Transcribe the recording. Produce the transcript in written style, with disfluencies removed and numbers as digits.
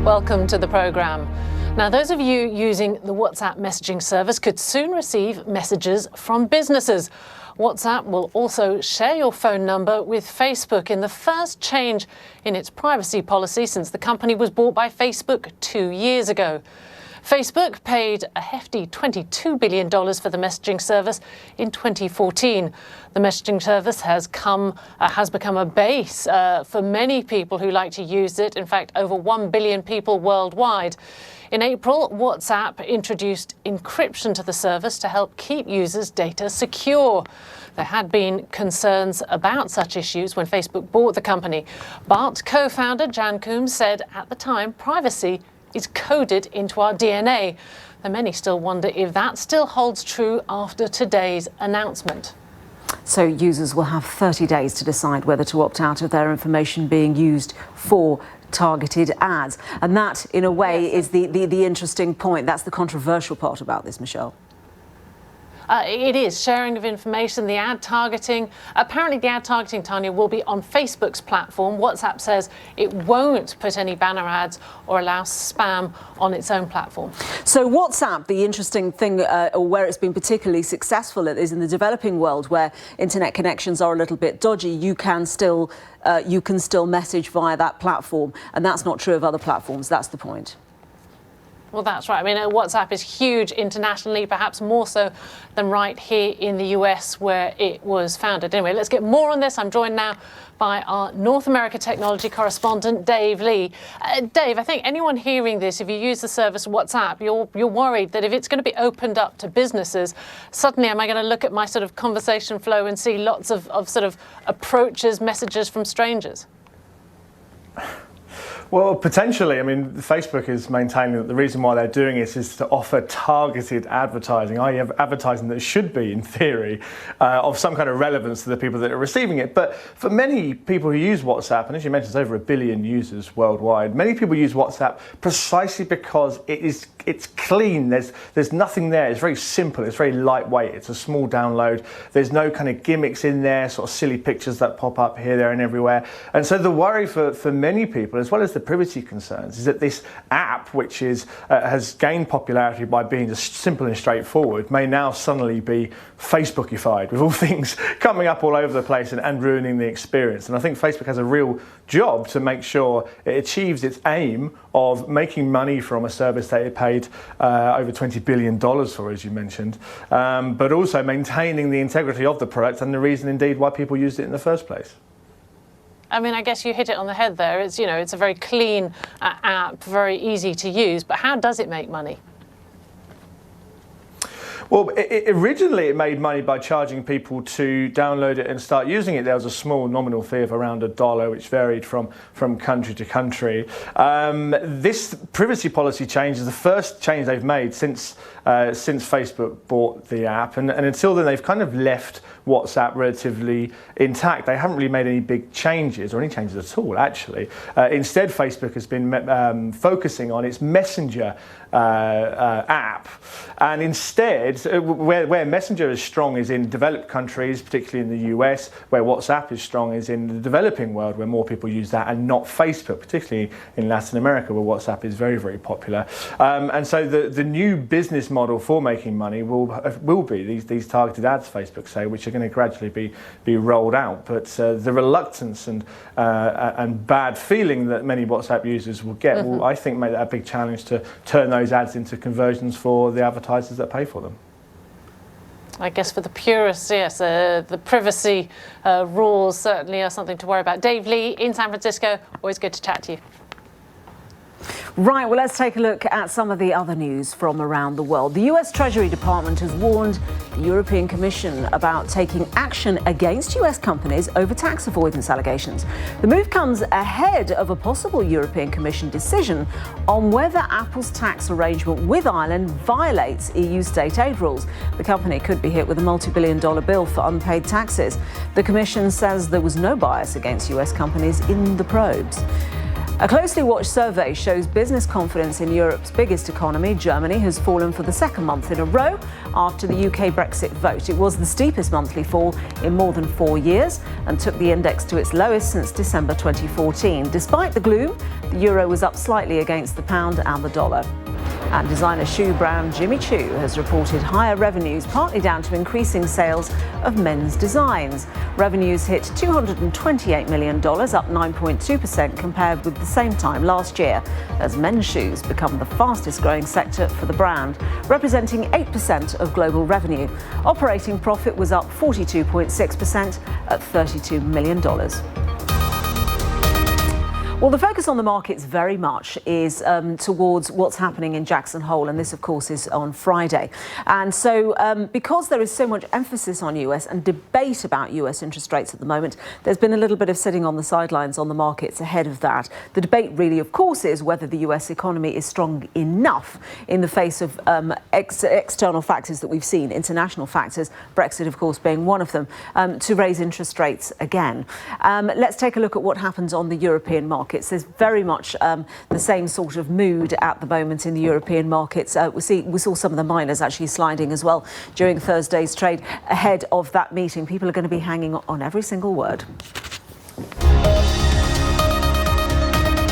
Welcome to the programme. Now, those of you using the WhatsApp messaging service could soon receive messages from businesses. WhatsApp will also share your phone number with Facebook in the first change in its privacy policy since the company was bought by Facebook 2 years ago. Facebook paid a hefty $22 billion for the messaging service in 2014. The messaging service has become a base for many people who like to use it. In fact, over 1 billion people worldwide. In April, WhatsApp introduced encryption to the service to help keep users' data secure. There had been concerns about such issues when Facebook bought the company. But co-founder Jan Koum said at the time, privacy is coded into our DNA. And many still wonder if that still holds true after today's announcement. So users will have 30 days to decide whether to opt out of their information being used for targeted ads. And that, in a way, is the interesting point. That's the controversial part about this, Michelle. It is sharing of information, the ad targeting. Apparently the ad targeting, Tanya, will be on Facebook's platform. WhatsApp says it won't put any banner ads or allow spam on its own platform. So WhatsApp, the interesting thing, or where it's been particularly successful is in the developing world where internet connections are a little bit dodgy. You can still message via that platform, and that's not true of other platforms. That's the point. Well, that's right. I mean, WhatsApp is huge internationally, perhaps more so than right here in the US where it was founded. Anyway, let's get more on this. I'm joined now by our North America technology correspondent, Dave Lee. Dave, I think anyone hearing this, if you use the service WhatsApp, you're worried that if it's going to be opened up to businesses, suddenly am I going to look at my sort of conversation flow and see lots of sort of approaches, messages from strangers? Well, potentially. I mean, Facebook is maintaining that the reason why they're doing it is to offer targeted advertising, i.e. advertising that should be, in theory, of some kind of relevance to the people that are receiving it. But for many people who use WhatsApp, and as you mentioned, there's over 1 billion users worldwide, many people use WhatsApp precisely because it's clean. There's nothing there. It's very simple. It's very lightweight. It's a small download. There's no kind of gimmicks in there, sort of silly pictures that pop up here, there, and everywhere. And so the worry for many people, as well as the privacy concerns, is that this app, which has gained popularity by being just simple and straightforward, may now suddenly be Facebookified, with all things coming up all over the place and ruining the experience. And I think Facebook has a real job to make sure it achieves its aim of making money from a service that it paid over $20 billion for, as you mentioned, but also maintaining the integrity of the product and the reason indeed why people used it in the first place. I mean, I guess you hit it on the head there. It's a very clean app, very easy to use. But how does it make money? Well, originally it made money by charging people to download it and start using it. There was a small nominal fee of around $1, which varied from country to country. This privacy policy change is the first change they've made since Facebook bought the app, and until then they've kind of left WhatsApp relatively intact. They haven't really made any big changes, or any changes at all, actually. Instead, Facebook has been focusing on its Messenger app, and instead, where Messenger is strong is in developed countries, particularly in the US, where WhatsApp is strong is in the developing world, where more people use that and not Facebook, particularly in Latin America, where WhatsApp is very, very popular. And so the new business model for making money will be these targeted ads, Facebook say, which are going to gradually be rolled out. But the reluctance and bad feeling that many WhatsApp users will get will, I think, make that a big challenge to turn those ads into conversions for the advertisers that pay for them. I guess for the purists, yes, the privacy rules certainly are something to worry about. Dave Lee in San Francisco, always good to chat to you. Right, well, let's take a look at some of the other news from around the world. The US Treasury Department has warned the European Commission about taking action against US companies over tax avoidance allegations. The move comes ahead of a possible European Commission decision on whether Apple's tax arrangement with Ireland violates EU state aid rules. The company could be hit with a multi-billion-dollar bill for unpaid taxes. The Commission says there was no bias against US companies in the probes. A closely watched survey shows business confidence in Europe's biggest economy, Germany, has fallen for the second month in a row after the UK Brexit vote. It was the steepest monthly fall in more than 4 years and took the index to its lowest since December 2014. Despite the gloom, the euro was up slightly against the pound and the dollar. And designer shoe brand Jimmy Choo has reported higher revenues, partly down to increasing sales of men's designs. Revenues hit $228 million, up 9.2% compared with the same time last year, as men's shoes become the fastest growing sector for the brand, representing 8% of global revenue. Operating profit was up 42.6% at $32 million. Well, the focus on the markets very much is towards what's happening in Jackson Hole, and this, of course, is on Friday. And so because there is so much emphasis on US and debate about US interest rates at the moment, there's been a little bit of sitting on the sidelines on the markets ahead of that. The debate really, of course, is whether the US economy is strong enough in the face of external factors that we've seen, international factors, Brexit, of course, being one of them, to raise interest rates again. Let's take a look at what happens on the European market. There's very much the same sort of mood at the moment in the European markets. We saw some of the miners actually sliding as well during Thursday's trade ahead of that meeting. People are going to be hanging on every single word.